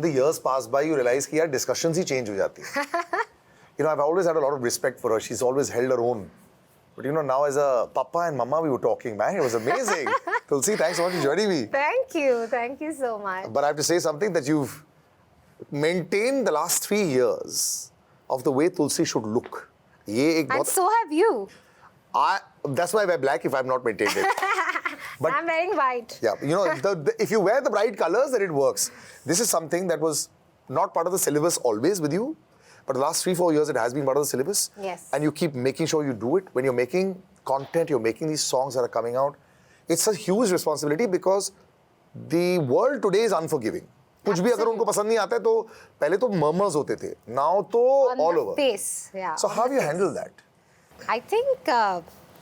the years pass by, you realize that discussions he change हो जाती है. You know, I've always had a lot of respect for her. She's always held her own. But you know, now as a papa and mama, we were talking, man, it was amazing. Tulsi, thanks so much for joining me. Thank you so much. But I have to say something that you've maintained the last 3 years of the way Tulsi should look. And so have you. That's why I wear black if I've not maintained it. But I'm wearing white. Yeah, you know, if you wear the bright colors, then it works. This is something that was not part of the syllabus always with you, but the last 3-4 years it has been part of the syllabus. Yes. And you keep making sure you do it. When you're making content, you're making these songs that are coming out, it's a huge responsibility because the world today is unforgiving. कुछ भी अगर उनको पसंद नहीं आता है तो पहले तो murmurs होते थे. Now तो all over. Face, yeah. So how do you handle that? I think,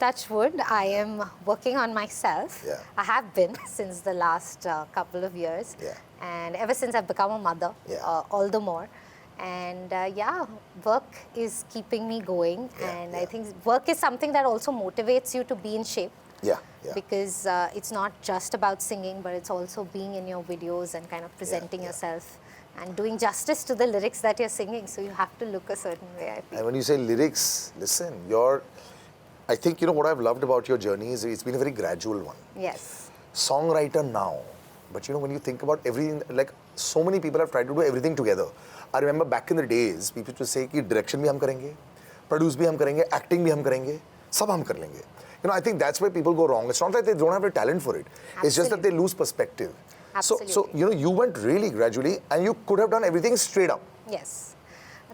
touch wood, I am working on myself. Yeah. I have been since the last couple of years. Yeah. And ever since I've become a mother, all the more. And yeah, work is keeping me going. And I think work is something that also motivates you to be in shape. Yeah. Because it's not just about singing, but it's also being in your videos and kind of presenting yourself and doing justice to the lyrics that you're singing. So you have to look a certain way, I feel. And when you say lyrics, listen, I think, you know, what I've loved about your journey is it's been a very gradual one. Yes. Songwriter now. But you know, when you think about everything, like so many people have tried to do everything together. I remember back in the days, people used to say कि direction भी हम करेंगे, produce भी हम करेंगे, acting भी हम करेंगे, सब हम कर लेंगे. You know, I think that's where people go wrong. It's not that they don't have the talent for it. It's just that they lose perspective. Absolutely. So, you know, you went really gradually and you could have done everything straight up. Yes.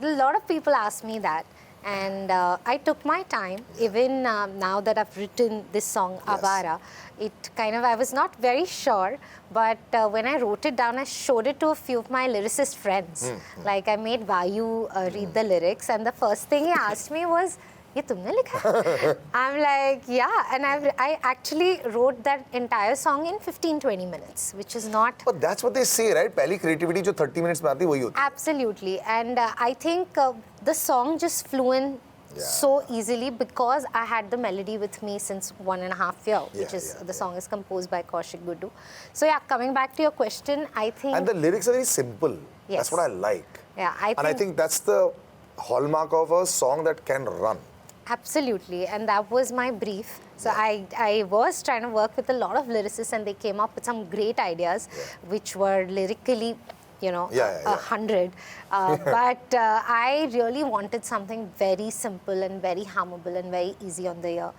A lot of people ask me that. And I took my time, even now that I've written this song, AWAARA, I was not very sure, but when I wrote it down, I showed it to a few of my lyricist friends. Like I made B4U read the lyrics, and the first thing he asked me was, "Ye tumne likha?" I'm like, yeah, and I actually wrote that entire song in 15-20 minutes, which is not... But that's what they say, right? Pehli creativity jo 30 minutes mein aati, wahi hoti hai. Absolutely, and I think the song just flew in so easily because I had the melody with me since 1.5 years, which is the song is composed by Kaushik Guddu. So yeah, coming back to your question, I think... And the lyrics are very simple. Yes. That's what I like. Yeah, I think that's the hallmark of a song that can run. Absolutely, and that was my brief. So I was trying to work with a lot of lyricists and they came up with some great ideas which were lyrically, you know, 100. But I really wanted something very simple and very hummable and very easy on the ear.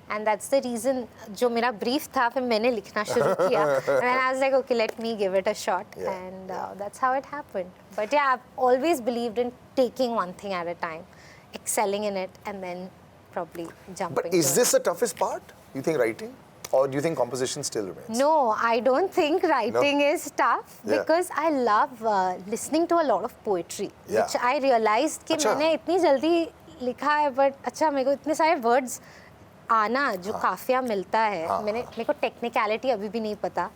And that's the reason, जो मेरा brief था, फिर मैंने लिखना शुरू किया. And I was like, okay, let me give it a shot. And that's how it happened. But yeah, I've always believed in taking one thing at a time, excelling in it, and then probably jumping. But is this the toughest part, you think, writing? Or do you think composition still remains? No, I don't think writing is tough because I love listening to a lot of poetry, which I realized कि मैंने इतनी जल्दी लिखा है, but अच्छा मेरे को इतने सारे words आना जो काफिया मिलता है, मेरे को technicality अभी भी नहीं पता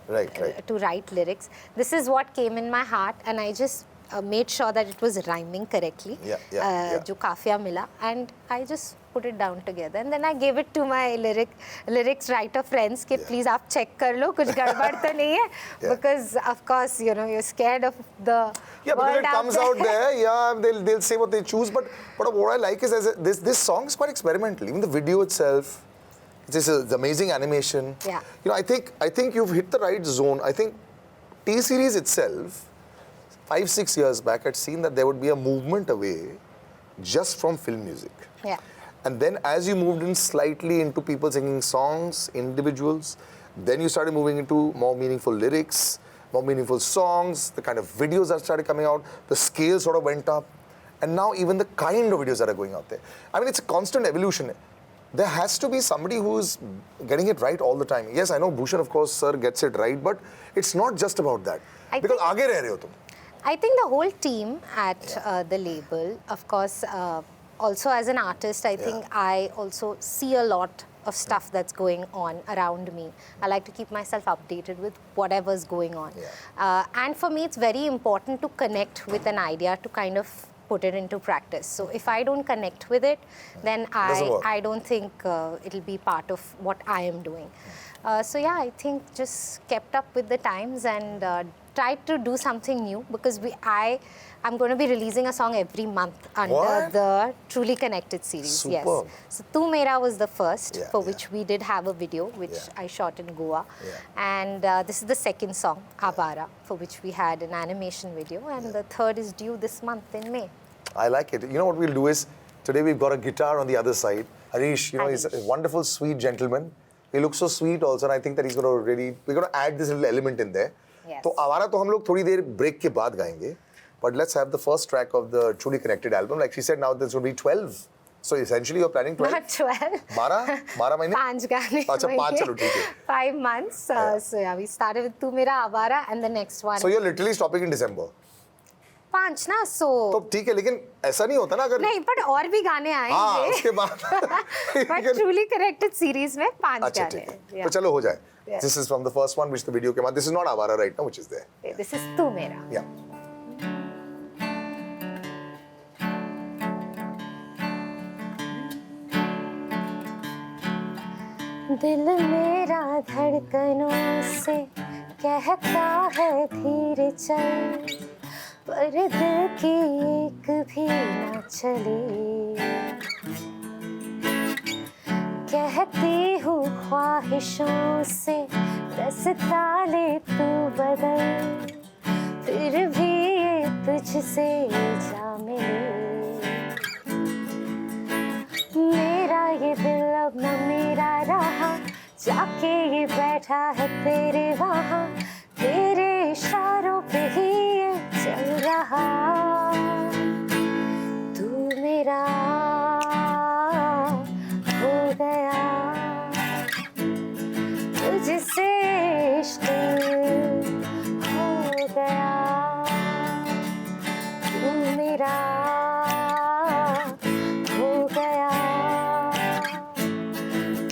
to write lyrics. This is what came in my heart, and I just made sure that it was rhyming correctly. जो काफिया मिला, and I just put it down together, and then I gave it to my lyrics writer friends कि please आप check कर लो कुछ गड़बड़ तो नहीं है, because of course you know you're scared of the because it comes out there, they'll say what they choose, but what I like is this song is quite experimental. Even the video itself, it's amazing animation. You know, I think you've hit the right zone. I think T-Series itself 5-6 years back had seen that there would be a movement away just from film music. And then as you moved in slightly into people singing songs, individuals, then you started moving into more meaningful lyrics, more meaningful songs, the kind of videos that started coming out, the scale sort of went up, and now even the kind of videos that are going out there. I mean, it's a constant evolution. There has to be somebody who's getting it right all the time. Yes, I know Bhushan, of course, sir, gets it right, but it's not just about that. Because aage reh rahe ho tum. I think the whole team at the label, of course, also as an artist, I think I also see a lot of stuff that's going on around me. I like to keep myself updated with whatever's going on. And for me, it's very important to connect with an idea to kind of put it into practice. So if I don't connect with it, then I don't think it'll be part of what I am doing. So yeah, I think just kept up with the times and tried to do something new because I'm going to be releasing a song every month under the Truly Connected series. Super. Yes. So Tu Mera was the first, for which we did have a video, which I shot in Goa. And this is the second song, AWAARA, for which we had an animation video. And the third is due this month in May. I like it. You know what we'll do is, today we've got a guitar on the other side. Harish, you know, he's a wonderful, sweet gentleman. He looks so sweet also, and I think that he's going to really, we're going to add this little element in there. Yes. So AWAARA to hum log thodi der break ke baad gaenge. But let's have the first track of the Truly Connected album. Like she said, now there's going to be 12. So essentially you're planning 12? Not 12. 12? 12 mahine? 5 gaane. Acha, 5 chalo, theek hai. 5 months. So yeah, we started with Tu Mera, AWAARA, and the next one. So you're literally stopping in December? 5 ना, so. तो ठीक है, लेकिन ऐसा नहीं होता ना अगर. नहीं, but और भी गाने आएंगे. हाँ, उसके बाद. But Truly Connected series में 5 अच्छा, गाने. ठीक है. तो चलो हो जाए. This is from the first one, which the video came out. This is not AWAARA right now, which is there. This is Tu Mera. Yeah. दिल मेरा धड़कनों से कहता है धीरे चल, पर दिल की एक भी ना चली। कहती हूँ ख्वाहिशों से रास्ता ले तू बदल, फिर भी ये तुझसे जा मिले। मेरा ये दिल अब न मेरा रहा, जाके ये बैठा है तेरे वहाँ, तेरे इशारों पे ही ये चल रहा। तू मेरा हो गया, तुझसे इश्क हो गया। तू मेरा हो गया,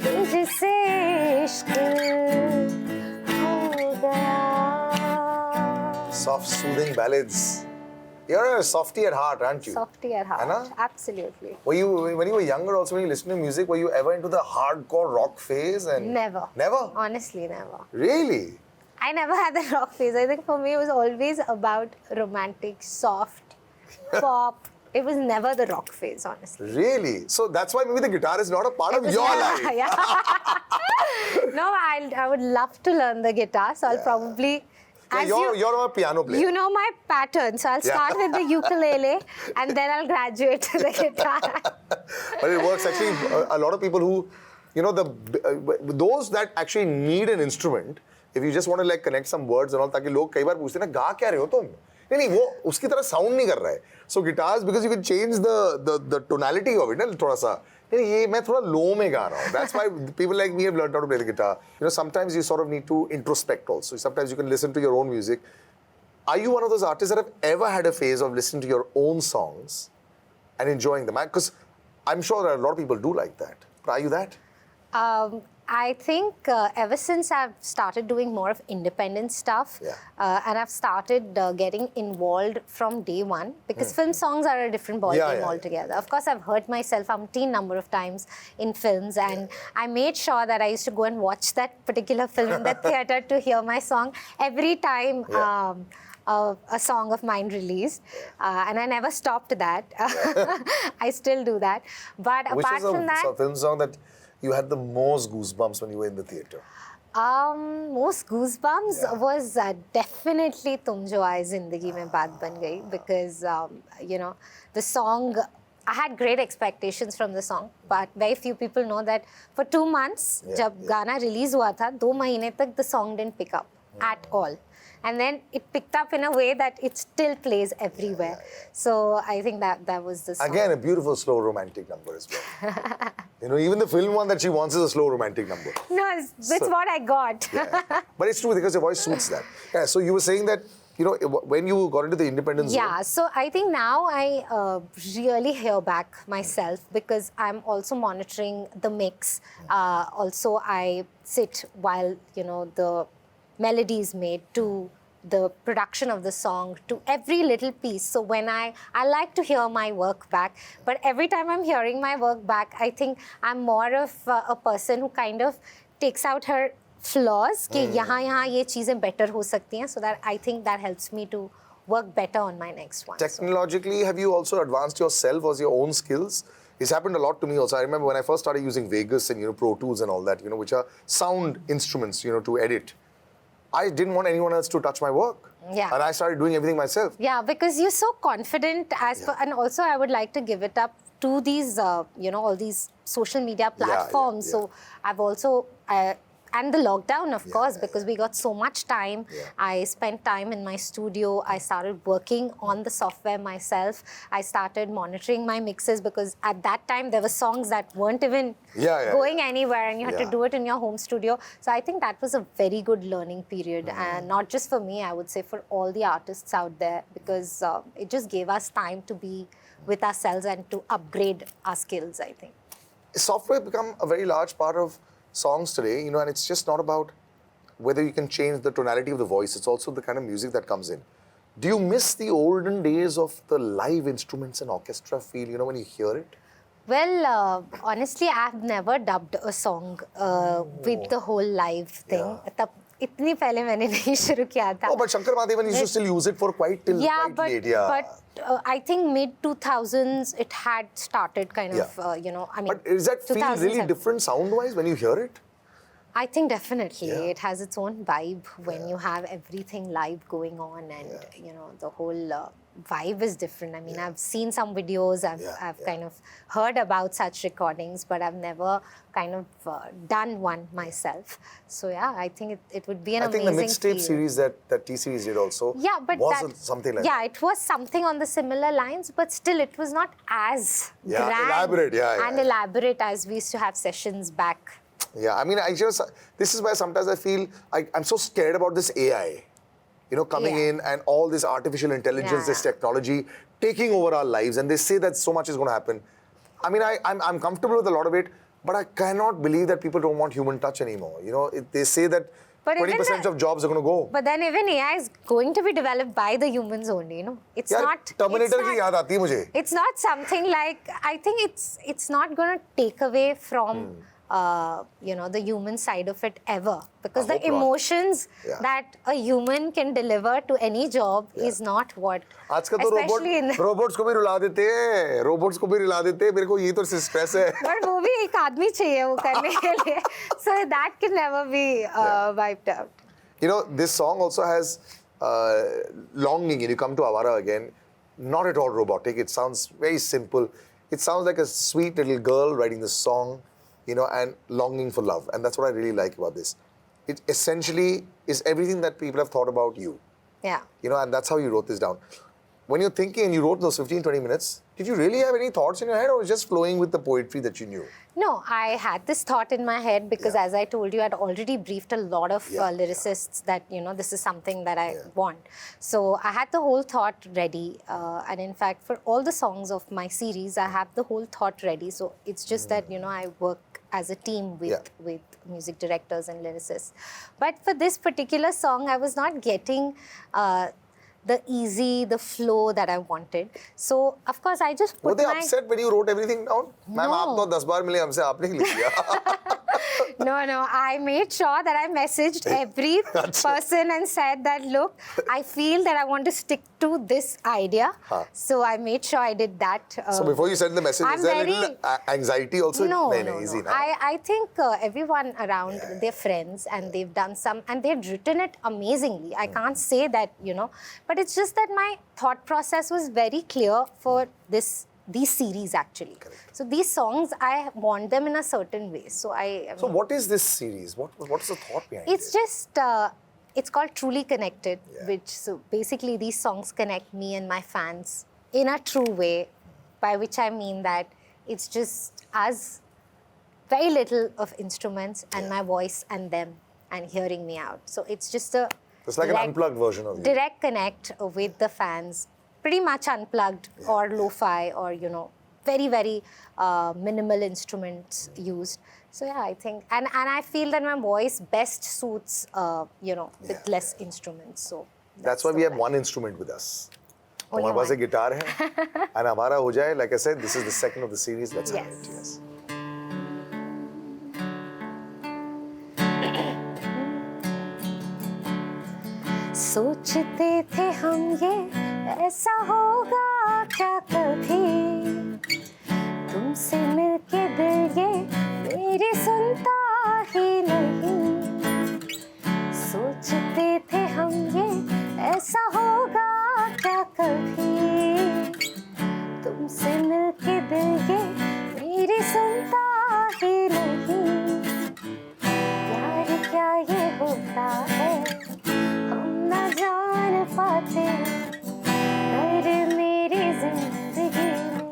तुझसे इश्क हो गया। Soft, soothing ballads. You're a softie at heart, aren't you? Softie at heart, Anna? absolutely. Were you, when you were younger also, when you listened to music, were you ever into the hardcore rock phase? And Never. Never? Honestly, never. Really? I never had the rock phase. I think for me it was always about romantic, soft, pop. It was never the rock phase, honestly. Really? So that's why maybe the guitar is not a part of your life. Yeah. No, I would love to learn the guitar, so I'll probably... Yeah, you're a piano player. You know my pattern, so I'll start with the ukulele and then I'll graduate to the guitar. But it works actually. A lot of people who, you know, those that actually need an instrument, if you just want to like connect some words and all, ताकि लोग कई बार पूछते हैं ना गा क्या रहे हो तुम? नहीं वो उसकी तरह sound नहीं कर रहा है. So guitars, because you can change the tonality of it ना थोड़ा सा. ये मैं थोड़ा low में गा रहा हूँ. That's why people like me have learned how to play the guitar. You know, sometimes you sort of need to introspect also. Sometimes you can listen to your own music. Are you one of those artists that have ever had a phase of listening to your own songs and enjoying them? Because I'm sure that a lot of people do like that. But are you that? I think ever since I've started doing more of independent stuff, and I've started getting involved from day one, because film songs are a different ballgame altogether. Of course, I've heard myself umpteen number of times in films, and I made sure that I used to go and watch that particular film in the theatre to hear my song every time a song of mine released, and I never stopped that. I still do that. But apart from that, which is a film song that you had the most goosebumps when you were in the theatre? Most goosebumps was definitely Tum Jo Aaye Zindagi Mein Baat Ban Gayi, because you know, the song, I had great expectations from the song, but very few people know that for 2 months, jab Gana release hua tha, 2 mahine tak the song didn't pick up at all. And then it picked up in a way that it still plays everywhere. So I think that was the song. Again, a beautiful, slow, romantic number as well. You know, even the film one that she wants is a slow, romantic number. No, that's what I got. But it's true because your voice suits that. Yeah, so you were saying that, you know, when you got into the independent zone. Yeah, so I think now I really hear back myself, because I'm also monitoring the mix. Also, I sit while, you know, the melody is made, to the production of the song, to every little piece. So when I like to hear my work back, but every time I'm hearing my work back, I think I'm more of a person who kind of takes out her flaws कि यहाँ ये चीजें better हो सकती हैं, so that I think that helps me to work better on my next one. Technologically, have you also advanced yourself or your own skills? It's happened a lot to me also. I remember when I first started using Vegas and Pro Tools and all that, which are sound instruments, to edit. I didn't want anyone else to touch my work. Yeah. And I started doing everything myself. Yeah, because you're so confident and also I would like to give it up to these, all these social media platforms. So I've also, and the lockdown, of course, because we got so much time. I spent time in my studio. I started working on the software myself. I started monitoring my mixes because at that time there were songs that weren't even going anywhere and you had to do it in your home studio. So I think that was a very good learning period. And not just for me, I would say for all the artists out there, because it just gave us time to be with ourselves and to upgrade our skills, I think. Software become a very large part of songs today, and it's just not about whether you can change the tonality of the voice, it's also the kind of music that comes in. Do you miss the olden days of the live instruments and orchestra feel, when you hear it? Well, honestly, I've never dubbed a song with the whole live thing. इतनी पहले मैंने नहीं शुरू किया था. Oh, but Shankar Mahadevan used to still use it for quite late. But I think mid 2000s it had started kind of, I mean. But does that feel really different sound-wise when you hear it? I think definitely it has its own vibe when you have everything live going on, and the whole vibe is different. I mean, I've seen some videos, I've kind of heard about such recordings, but I've never kind of done one myself. So yeah, I think it would be an amazing. I think the mixtape series that T-Series did also was something like that. Yeah, it was something on the similar lines, but still it was not as grand elaborate, and elaborate as we used to have sessions back. Yeah, I mean, this is why sometimes I feel I'm so scared about this AI, coming in and all this artificial intelligence, this technology taking over our lives, and they say that so much is going to happen. I mean, I'm comfortable with a lot of it, but I cannot believe that people don't want human touch anymore. They say that 20% of jobs are going to go. But then even AI is going to be developed by the humans only, It's not. Terminator की याद आती है मुझे. It's not something like, I think it's not going to take away from. The human side of it ever, because the emotions that a human can deliver to any job is not what. आजकल तो robots को भी रुला देते हैं, मेरे को ये तो stress है. But वो भी एक आदमी चाहिए वो करने के लिए, so that can never be wiped out. This song also has longing, and you come to AWAARA again, not at all robotic. It sounds very simple. It sounds like a sweet little girl writing this song. And longing for love. And that's what I really like about this. It essentially is everything that people have thought about you. Yeah. And that's how you wrote this down. When you're thinking and you wrote those 15, 20 minutes, did you really have any thoughts in your head, or was it just flowing with the poetry that you knew? No, I had this thought in my head because as I told you, I'd already briefed a lot of lyricists that, this is something that I want. So I had the whole thought ready. And in fact, for all the songs of my series, I have the whole thought ready. So it's just that, I work as a team with music directors and lyricists. But for this particular song, I was not getting the flow that I wanted. So, of course, I just put Were they upset when you wrote everything down? Ma'am, aap to 10 baar mile, humse aapne hi likh liya. No, I made sure that I messaged every person and said that, look, I feel that I want to stick to this idea. So I made sure I did that. So before you send the message, is there a little anxiety also? No. Easy, I think everyone around, they're friends and they've done some, and they've written it amazingly. I can't say that, but it's just that my thought process was very clear for these series actually. Correct. So these songs, I want them in a certain way. So So what is this series? What is the thought behind it? It's just, it's called Truly Connected, so basically these songs connect me and my fans in a true way, by which I mean that it's just as very little of instruments and my voice and them and hearing me out. So it's just it's like an unplugged version of you. Direct connect with the fans. Pretty much unplugged or lo-fi or, very, very minimal instruments used. So yeah, I think, and I feel that my voice best suits, with less instruments. So that's why we have one instrument with us. Our पास एक guitar है, and हमारा हो जाए. Like I said, this is the second of the series. Let's have it. Yes. सोचते थे हम ये ऐसा होगा क्या कभी तुमसे मिलके दिल ये मेरी सुनता ही नहीं सोचते थे हम ये ऐसा होगा क्या कभी तुमसे मिलके दिल ये मेरी सुनता ही नहीं प्यार क्या ये होता है हम न जान पाते कर मेरी जिंदगी में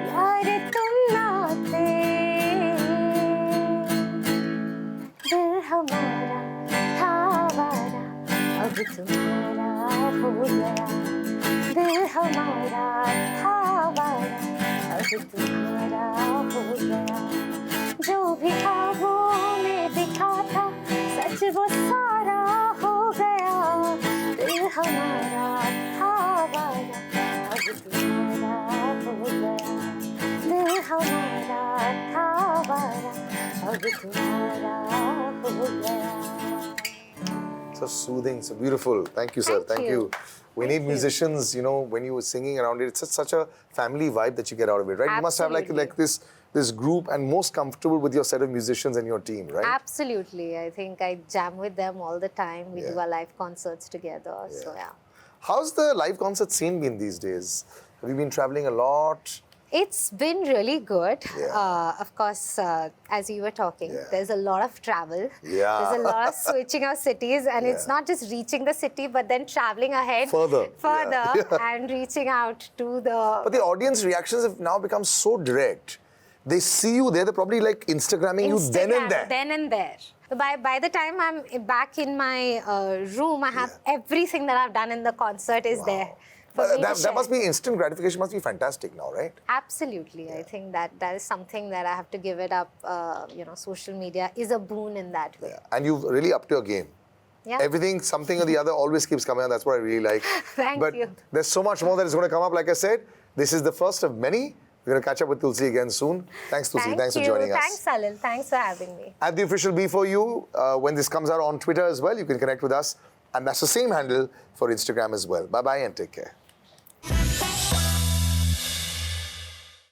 यार तुम ना आते दिल हमारा था आवारा अब तुम्हारा हो गया दिल हमारा था आवारा अब तुम्हारा हो गया जो भी ख्वाबों में दिखा था सच वो सारा हो गया दिल हमारा था आवारा अब तुम्हारा हो गया दिल हमारा था आवारा अब तुम्हारा हो गया. So soothing, so beautiful. Thank you, sir. Thank you. We need musicians, you know, when you were singing around it, it's such a family vibe that you get out of it, right? You must have like this group and most comfortable with your set of musicians and your team, right? Absolutely. I think I jam with them all the time. We do our live concerts together. So yeah. How's the live concert scene been these days? Have you been traveling a lot? It's been really good. Of course, as you were talking, there's a lot of travel. There's a lot of switching of cities, and it's not just reaching the city, but then traveling ahead further and reaching out to the... But the audience reactions have now become so direct. They see you there, they're probably like Instagramming you then and there. Then and there. By the time I'm back in my room, I have everything that I've done in the concert is there. That must be instant gratification, must be fantastic now, right? Absolutely. I think that is something that I have to give it up. You know, social media is a boon in that way. And you've really upped your game. Everything, something or the other always keeps coming out. That's what I really like. Thank you. But there's so much more that is going to come up. Like I said, this is the first of many. We're going to catch up with Tulsi again soon. Thanks, Tulsi. Thanks for joining us. Thanks, Salil. Thanks for having me. At the official B4U, when this comes out on Twitter as well, you can connect with us. And that's the same handle for Instagram as well. Bye-bye and take care.